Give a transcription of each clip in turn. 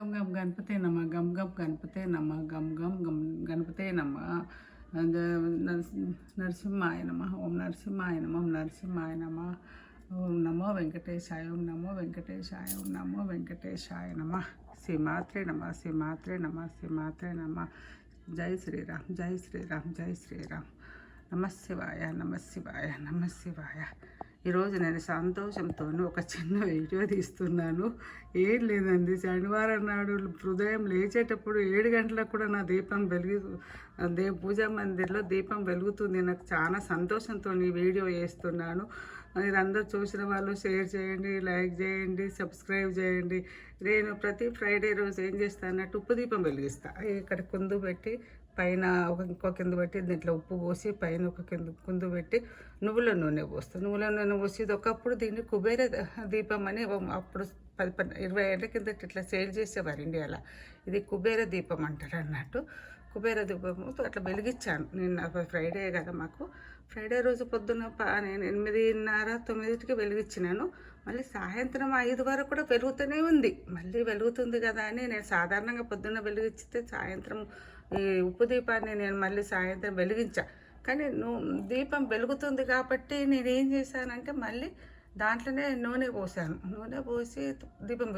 గం గం గణపతే నమః గం గం గణపతే నమః గం గం గం గణపతే నమః నరసింహాయ నమః ఓం నరసింహాయ నమః ఓం నరసింహాయ నమః ఓం నమో వెంకటేశాయ ఓం నమో వెంకటేశాయ ఓం నమో వెంకటేశాయ నమః శ్రీమాత్రే నమః శ్రీమాత్రే నమః శ్రీమాత్రే నమః జై శ్రీరామ్ జై శ్రీరామ్ జై శ్రీరామ్ నమః శివాయ నమః శివాయ నమః శివాయ. ఈరోజు నేను సంతోషంతో ఒక చిన్న వీడియో తీస్తున్నాను. ఏం లేదండి, శనివారం నాడు ఉదయం లేచేటప్పుడు 7 గంటలకు కూడా నా దీపం పూజా మందిర్లో దీపం వెలుగుతుంది. నాకు చాలా సంతోషంతో ఈ వీడియో చేస్తున్నాను. మీరందరూ చూసిన వాళ్ళు షేర్ చేయండి, లైక్ చేయండి, సబ్స్క్రైబ్ చేయండి. నేను ప్రతి ఫ్రైడే రోజు ఏం చేస్తానంటే ఉప్పు దీపం వెలిగిస్తాను. ఇక్కడ కుందు పెట్టి పైన ఇంకో కింద పెట్టి దీంట్లో ఉప్పు పోసి పైన ఒక కుందు పెట్టి నువ్వుల నూనె పోస్తాను. నువ్వుల నూనె పోసి ఇది ఒకప్పుడు దీన్ని కుబేర దీపం అని అప్పుడు 20 ఏళ్ళ కింద ఇట్లా సేల్ చేసేవారు ఇండియాలో. ఇది కుబేర దీపం అంటారు అన్నట్టు. కుబేర దీపం అట్లా వెలిగించాను నేను. ఫ్రైడే కదా మాకు, ఫ్రైడే రోజు పొద్దున్న నేను 8:30-9కి వెలిగించినాను. మళ్ళీ సాయంత్రం 5 వరకు కూడా వెలుగుతూనే ఉంది. మళ్ళీ వెలుగుతుంది కదా అని నేను సాధారణంగా పొద్దున్న వెలిగించితే సాయంత్రం ఈ ఉప్పు దీపాన్ని నేను మళ్ళీ సాయంత్రం వెలిగించా. కానీ దీపం వెలుగుతుంది కాబట్టి నేనేం చేశానంటే మళ్ళీ దాంట్లోనే నూనె పోసాను. నూనె పోసి దీపం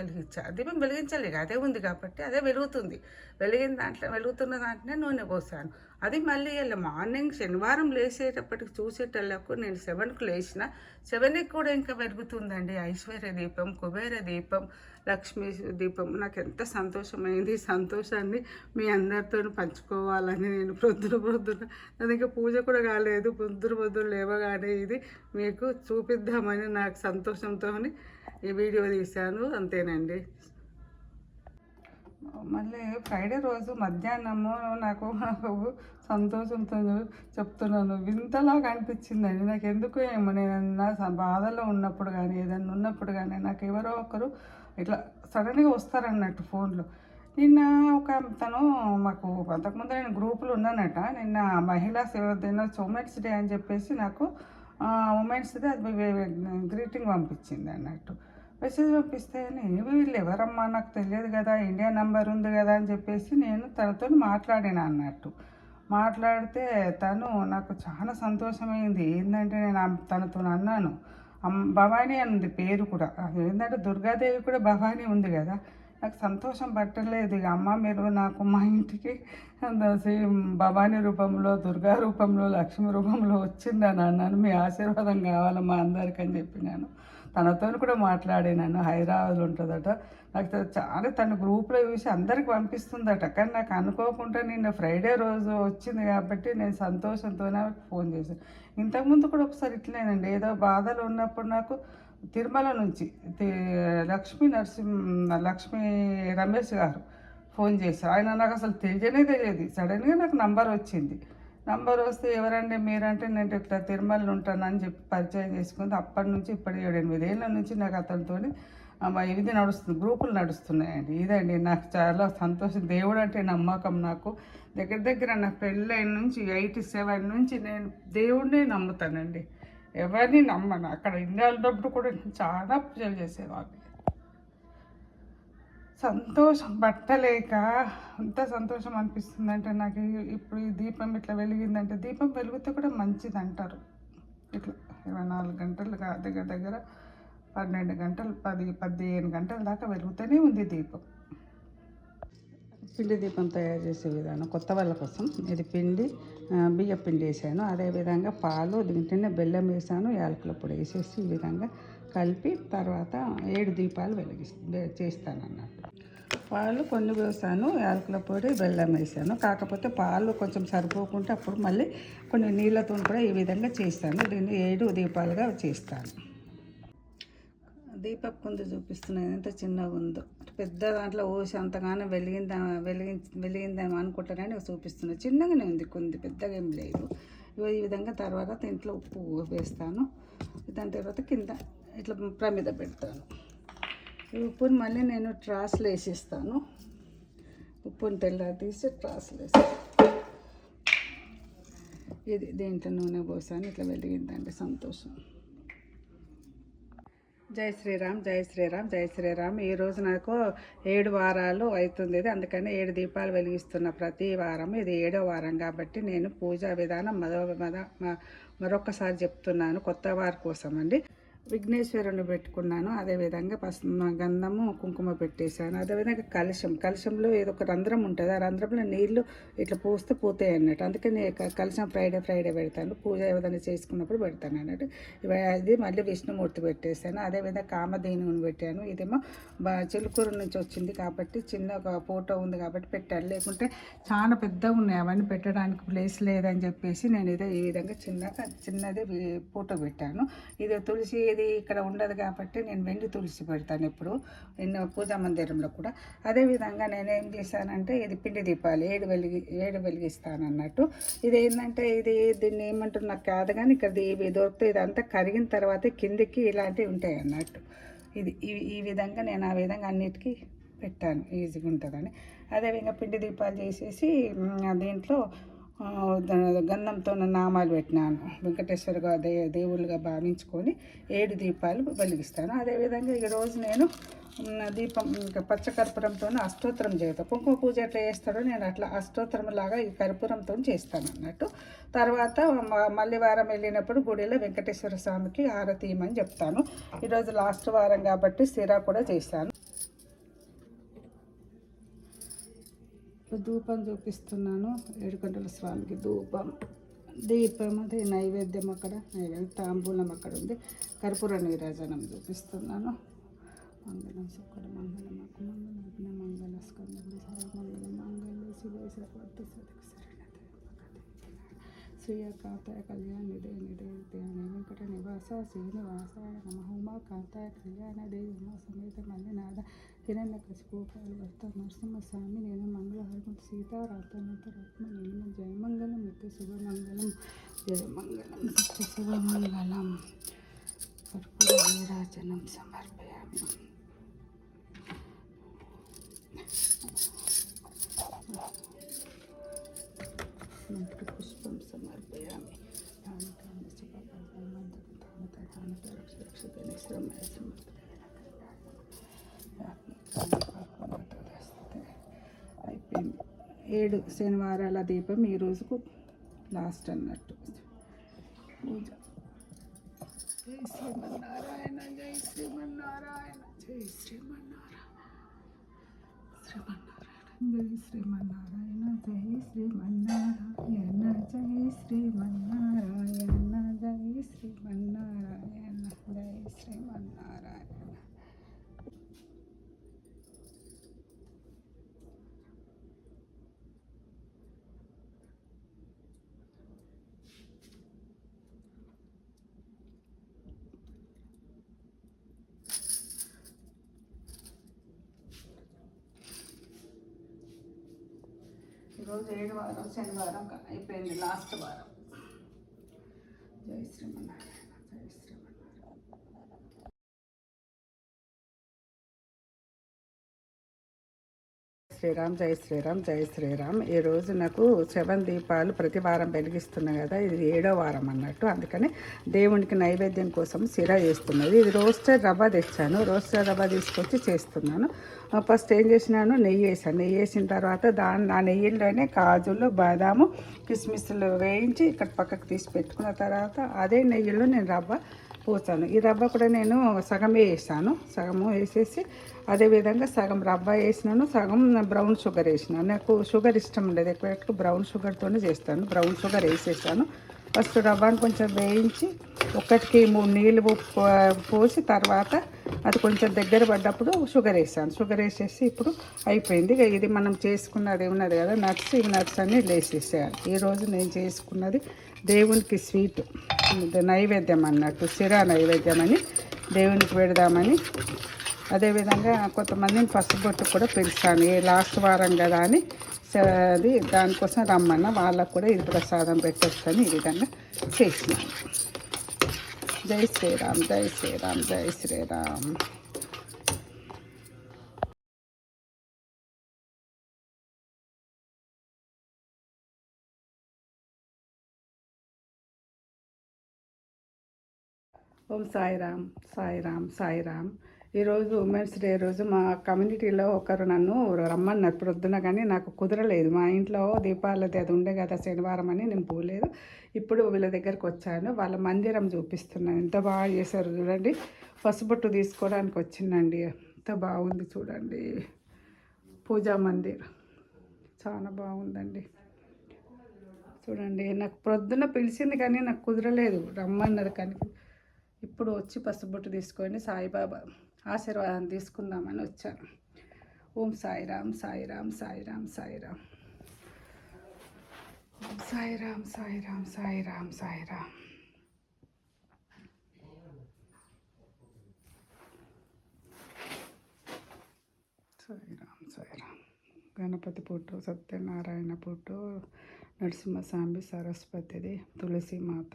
దీపం వెలిగించాలి, అదే ఉంది కాబట్టి అదే వెలుగుతుంది. వెలుగుతున్న దాంట్లోనే నూనె పోసాను. అది మళ్ళీ మార్నింగ్ శనివారం లేచేటప్పటికి చూసేటళ్ళకు నేను 7కు లేచిన 7కి కూడా ఇంకా వెలుగుతుందండి. ఐశ్వర్య దీపం, కుబేర దీపం, లక్ష్మీ దీపం. నాకు ఎంత సంతోషమైంది. సంతోషాన్ని మీ అందరితో పంచుకోవాలని నేను పొద్దున అది ఇంకా పూజ కూడా కాలేదు, పొద్దున లేవగానే ఇది మీకు చూపిద్దామని నాకు సంతోషంతో ఈ వీడియో తీశాను. అంతేనండి. మళ్ళీ ఫ్రైడే రోజు మధ్యాహ్నము నాకు సంతోషంతో చెప్తున్నాను, వింతలాగా అనిపించిందండి. నాకు ఎందుకు ఏమో, నేను నా బాధలో ఉన్నప్పుడు కానీ ఏదన్నా ఉన్నప్పుడు కానీ నాకు ఎవరో ఒకరు ఇట్లా సడన్గా వస్తారన్నట్టు ఫోన్లో. నిన్న ఒక తను మాకు అంతకుముందు నేను గ్రూపులో ఉన్నానట. నిన్న మహిళా సేవ దినోత్సవం ఉమెన్స్ డే అని చెప్పేసి నాకు ఉమెన్స్ డే అది గ్రీటింగ్ పంపించింది అన్నట్టు. మెసేజ్ పంపిస్తే వీళ్ళు ఎవరమ్మా నాకు తెలియదు కదా, ఇండియా నెంబర్ ఉంది కదా అని చెప్పేసి నేను తనతో మాట్లాడినా అన్నట్టు. మాట్లాడితే తను నాకు చాలా సంతోషమైంది. ఏంటంటే నేను తనతో అన్నాను, భవానీ అని ఉంది పేరు కూడా. ఏంటంటే దుర్గాదేవి కూడా భవానీ ఉంది కదా. నాకు సంతోషం పట్టలేదు. ఇక అమ్మ మీరు నాకు మా ఇంటికి భవానీ రూపంలో, దుర్గా రూపంలో, లక్ష్మి రూపంలో వచ్చిందని అన్నాను. మీ ఆశీర్వాదం కావాలమ్మా అందరికని చెప్పినాను. తనతో కూడా మాట్లాడినాను. హైదరాబాద్లో ఉంటుందట. నాకు చాలా తన గ్రూప్లో చూసి అందరికి పంపిస్తుందట. కానీ నాకు అనుకోకుండా నిన్న ఫ్రైడే రోజు వచ్చింది కాబట్టి నేను సంతోషంతోనే ఫోన్ చేశాను. ఇంతకుముందు కూడా ఒకసారి ఇట్లేనండి, ఏదో బాధలు ఉన్నప్పుడు నాకు తిరుమల నుంచి లక్ష్మీ రమేష్ గారు ఫోన్ చేశారు. ఆయన నాకు అసలు తెలియదు. సడన్గా నాకు నంబర్ వచ్చింది. నంబర్ వస్తే ఎవరండి మీరంటే నేను ఇట్లా తిరుమలలో ఉంటానని చెప్పి పరిచయం చేసుకుంది. అప్పటి నుంచి ఇప్పటి 7-8 ఏళ్ళ నుంచి నాకు అతనితో ఇది నడుస్తుంది, గ్రూపులు నడుస్తున్నాయండి. ఇదండి నాకు చాలా సంతోషం. దేవుడు అంటే నమ్మకం నాకు. దగ్గర నా పెళ్ళైన నుంచి 87 నుంచి నేను దేవుడినే నమ్ముతానండి, ఎవరిని నమ్మను. అక్కడ ఇండియాలో ఉన్నప్పుడు కూడా చాలా పూజలు చేసేవాడిని. సంతోషం పట్టలేక అంత సంతోషం అనిపిస్తుందంటే నాకు. ఇప్పుడు ఈ దీపం ఇట్లా వెలిగిందంటే, దీపం వెలిగితే కూడా మంచిది అంటారు. ఇట్లా 24 గంటలు దగ్గర 12 గంటలు 15 గంటల దాకా వెలుగుతూనే ఉంది దీపం. పిండి దీపం తయారు చేసే విధానం కొత్త వాళ్ళ కోసం. ఇది బియ్య పిండి వేసాను. అదేవిధంగా పాలు, దీంట్లోనే బెల్లం వేసాను, యాలకుల పొడి వేసేసి ఈ విధంగా కలిపి తర్వాత 7 దీపాలు చేస్తాను అన్నట్టు. పాలు కొన్ని వేసాను, యాలకుల పొడి, బెల్లం వేసాను. కాకపోతే పాలు కొంచెం సరిపోకుంటే అప్పుడు మళ్ళీ కొన్ని నీళ్ళతో కూడా ఈ విధంగా చేస్తాను. దీన్ని 7 దీపాలుగా చేస్తాను. దీపపు కుందు చూపిస్తున్నాను, ఎంత చిన్నగా ఉందో. పెద్ద దాంట్లో ఓసి అంతగానో వెలిగిందామో అనుకుంటా కానీ చూపిస్తున్నాను. చిన్నగానే ఉంది కుంది, పెద్దగా ఏం లేదు. ఈ విధంగా తర్వాత దీంట్లో ఉప్పు వేస్తాను. దాని తర్వాత కింద ఇట్లా ప్రమిద పెడతాను. ఈ ఉప్పుని మళ్ళీ నేను ట్రాస్లో వేసేస్తాను. ఉప్పుని తెల్ల తీసి ట్రాస్లో వేస్తాను. దీంట్లో నూనె పోసాను. ఇట్లా వెలిగిందండి సంతోషం. జై శ్రీరామ్, జై శ్రీరామ్, జై శ్రీరామ్. ఈరోజు నాకు 7 వారాలు అవుతుంది. ఇది అందుకని 7 దీపాలు వెలిగిస్తున్న ప్రతి వారం. ఇది 7వ వారం కాబట్టి నేను పూజా విధానం మరొకసారి చెప్తున్నాను కొత్త వారి కోసం అండి. విఘ్నేశ్వరుని పెట్టుకున్నాను. అదేవిధంగా గంధము కుంకుమ పెట్టేశాను. అదేవిధంగా కలశంలో ఏదో ఒక రంధ్రం ఉంటుంది. ఆ రంధ్రంలో నీళ్లు ఇట్లా పోస్తే పోతాయి అన్నట్టు. అందుకని కలశం ఫ్రైడే పెడతాను. పూజ ఏదైనా చేసుకున్నప్పుడు పెడతాను అన్నట్టు. ఇది మళ్ళీ విష్ణుమూర్తి పెట్టేశాను. అదేవిధంగా కామధేనుని పెట్టాను. ఇదేమో చిలుకూరు నుంచి వచ్చింది కాబట్టి చిన్న ఒక ఫోటో ఉంది కాబట్టి పెట్టాను. లేకుంటే చాలా పెద్దగా ఉన్నాయి, అవన్నీ పెట్టడానికి ప్లేస్ లేదని చెప్పేసి నేను ఇదే ఈ విధంగా చిన్నది ఫోటో పెట్టాను. ఇది తులసి ఇది ఇక్కడ ఉండదు కాబట్టి నేను వెండి తులసి పెడతాను ఎప్పుడు పూజా మందిరంలో కూడా. అదేవిధంగా నేనేం చేశానంటే ఇది పిండి దీపాలు 7 వెలిగిస్తాను అన్నట్టు. ఇది ఏంటంటే దీన్ని ఏమంటారు నాకు కాదు కానీ ఇక్కడ ఇవి దొరుకుతాయి. ఇదంతా కరిగిన తర్వాత కిందికి ఇలాంటివి ఉంటాయి అన్నట్టు. ఈ విధంగా నేను ఆ విధంగా అన్నిటికీ పెట్టాను, ఈజీగా ఉంటుందని. అదేవిధంగా పిండి దీపాలు చేసేసి దీంట్లో గంధంతో నామాలు పెట్టినాను. వెంకటేశ్వర దేవుళ్ళుగా భావించుకొని 7 దీపాలు వెలిగిస్తాను. అదేవిధంగా ఈరోజు నేను దీపం ఇంకా పచ్చకర్పూరంతో అష్టోత్తరం చేస్తాను. కుంకుమ పూజ ఎట్లా చేస్తాడో నేను అట్లా అష్టోత్తరం లాగా ఈ కర్పూరంతో చేస్తాను అన్నట్టు. తర్వాత మళ్ళీ వారం వెళ్ళినప్పుడు గుడిలో వెంకటేశ్వర స్వామికి ఆరతి ఇమ్మని చెప్తాను. ఈరోజు లాస్ట్ వారం కాబట్టి సిరా కూడా చేశాను. ధూపం చూపిస్తున్నాను. 7 గంటల స్వామికి దీపం అదే నైవేద్యం అక్కడ తాంబూలం అక్కడ ఉంది. కర్పూర నీరాజనం చూపిస్తున్నాను. మంగళం శుక్ర మంగళం మంగళం మంగళ స్కంద మంగళం మంగళ శివ సర్వత శ్రీయ కాంతాయ కళ్యాణ నిదే ధ్యాన వెంకట నివాస శ్రీనివాస నమ ఉమా కాంతాయ కళ్యాణ దేవి ఉమా సమేత మల్లినాథ హిరణ్య కశిపోపాలు భర్త నరసింహస్వామి నేను మంగళహారం సీతారాతనంత రత్న నేను జయమంగళం నిత్య శుభమంగళం జయమంగళం నిత్య శుభమంగళం కర్పూర నీరాజనం సమర్పయామి. పుష్పం సమర్పయామి. అయిపోయింది. 7 శనివారాల దీపం ఈ రోజుకు లాస్ట్ అన్నట్టు పూజ. జై శ్రీమన్నారాయణ, జై శ్రీమన్నారాయణ, జై శ్రీమన్నారాయణ, జై శ్రీమన్నారాయణ, జై శ్రీమన్నారాయణ, జై శ్రీమన్నారాయణ, జై శ్రీమన్నారాయణ, జై శ్రీమన్నారాయణ. ఈరోజు 7 వారం శనివారం అయిపోయింది, లాస్ట్ వారం. జై శ్రీమన్నారాయణ, జై శ్రీమన్నారాయణ. శ్రీరామ్, జై శ్రీరామ్, జై శ్రీరామ్. ఈరోజు నాకు 7 దీపాలు ప్రతి వారం వెలిగిస్తున్నాయి కదా, ఇది 7వ వారం అన్నట్టు. అందుకని దేవునికి నైవేద్యం కోసం సిరా చేస్తున్నది. ఇది రోస్టెడ్ రవ్వ తెచ్చాను. రోస్టెడ్ రవ్వ తీసుకొచ్చి చేస్తున్నాను. ఫస్ట్ ఏం చేసినాను, నెయ్యి వేసాను. నెయ్యి వేసిన తర్వాత ఆ నెయ్యిలోనే కాజులు బాదాము కిస్మిస్లు వేయించి ఇక్కడ పక్కకు తీసి పెట్టుకున్న తర్వాత అదే నెయ్యిలో నేను రవ్వ పోసాను. ఈ రవ్వ కూడా నేను సగమే వేసాను. సగము వేసేసి అదేవిధంగా సగం రవ్వ వేసినాను, సగం బ్రౌన్ షుగర్ వేసినాను. నాకు షుగర్ ఇష్టం ఉండదు, ఎక్కువ బ్రౌన్ షుగర్తోనే చేస్తాను. బ్రౌన్ షుగర్ వేసేసాను. ఫస్ట్ రవ్వను కొంచెం వేయించి 1కి 3 నీళ్ళు పోసి తర్వాత అది కొంచెం దగ్గర పడ్డప్పుడు షుగర్ వేసాను. షుగర్ వేసేసి ఇప్పుడు అయిపోయింది. ఇది మనం చేసుకున్నది ఉన్నది కదా నట్స్, ఈ నట్స్ అన్నీ వేసేసేయాలి. ఈరోజు నేను చేసుకున్నది దేవునికి స్వీట్ నైవేద్యం అన్నట్టు, సిరా నైవేద్యం అని దేవునికి పెడదామని. అదేవిధంగా కొంతమందిని పసుబొట్టు కూడా పిలుస్తాను, ఏ లాస్ట్ వారం కదా అని. అది దానికోసం రమ్మన్న వాళ్ళకు కూడా ఇది ప్రసాదం పెట్టొచ్చని ఈ విధంగా చేసినాను. జై శ్రీరామ్, జై శ్రీరామ్, జై శ్రీరామ్. ఓం సాయిరామ్ సాయిరామ్ సాయిరామ్. ఈరోజు ఉమెన్స్ డే రోజు మా కమ్యూనిటీలో ఒకరు నన్ను రమ్మన్నారు ప్రొద్దున, కానీ నాకు కుదరలేదు. మా ఇంట్లో దీపావళిది అది ఉండే కదా శనివారం అని నేను పోలేదు. ఇప్పుడు వీళ్ళ దగ్గరకు వచ్చాను. వాళ్ళ మందిరం చూపిస్తున్నాను. ఎంత బాగా చేశారు చూడండి. పసుబొట్టు తీసుకోవడానికి వచ్చిందండి. ఎంత బాగుంది చూడండి. పూజా మందిర్ చాలా బాగుందండి. చూడండి, నాకు ప్రొద్దున పిలిచింది కానీ నాకు కుదరలేదు, రమ్మన్నది. కానీ ఇప్పుడు వచ్చి పసుబొట్టు తీసుకొని సాయిబాబా ఆశీర్వాదం తీసుకుందామని వచ్చాను. ఓం సాయిరామ్ సాయిరామ్ సాయిరామ్ సాయిరామ్. సాయిరామ్ సాయిరామ్ సాయిరామ్ సాయిరామ్. సాయిరామ్ సాయిరామ్. గణపతి ఫోటో, సత్యనారాయణ ఫోటో, నరసింహస్వామి, సరస్వతిది, తులసి మాత,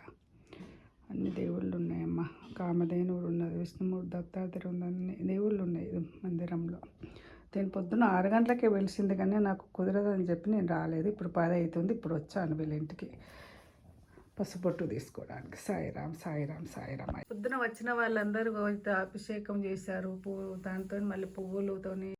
అన్ని దేవుళ్ళు ఉన్నాయమ్మ. కామధేనుడు ఉన్నది, విష్ణుమూర్తి, దత్తాత్రేయ ఉంది, అన్ని దేవుళ్ళు ఉన్నాయి మందిరంలో. నేను పొద్దున్న 6 గంటలకే వెలిసింది కానీ నాకు కుదరదని చెప్పి నేను రాలేదు. ఇప్పుడు 10 అవుతుంది. ఇప్పుడు వచ్చాను వీళ్ళ ఇంటికి పసుపొట్టు తీసుకోవడానికి. సాయిరామ్ సాయిరామ్ సాయిరామ్. పొద్దున వచ్చిన వాళ్ళందరూ అభిషేకం చేశారు. దాంతో మళ్ళీ పువ్వులతోని